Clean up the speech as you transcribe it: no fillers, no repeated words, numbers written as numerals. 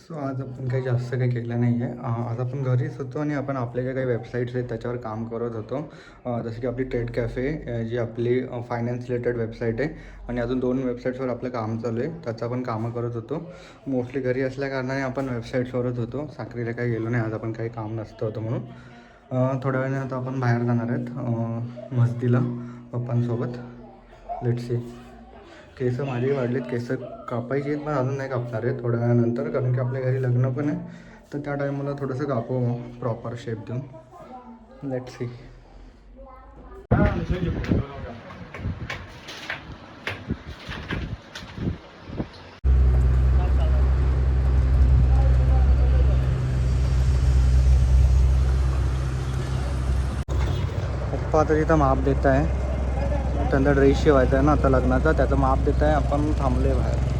So आज आपण काही जास्त काही केलं नाही आहे. आज आपण घरीच होतो आणि आपण आपल्या ज्या काही वेबसाईट्स आहेत त्याच्यावर काम करत होतो. जसं की आपली ट्रेड कॅफे, जी आपली फायनान्स रिलेटेड वेबसाईट आहे, आणि अजून 2 वेबसाईट्सवर आपलं काम चालू आहे. त्याचं आपण कामं करत होतो. मोस्टली घरी असल्याकारणाने आपण वेबसाईट्सवरच होतो. साक्रीला काही गेलो नाही आज, आपण काही काम नसतं होतं म्हणून. थोड्या वेळाने आता आपण बाहेर जाणार आहेत मस्तीला पप्पांसोबत. Let's see. केस माझी वाढलीत, केस कापायची आहेत पण अजून नाही कापणार आहे, थोड्या वेळानंतर, कारण की आपल्या घरी लग्न पण आहे. तर त्या टायमाला थोडंसं कापू प्रॉपर शेप देऊन. Let's see. पप्पा आता तिथं माप देत आहे, त्यांचा ड्रेस शिवायचा आहे ना आता लग्नाचा, त्याचं माप देत आहे. आपण थांबले बाहेर.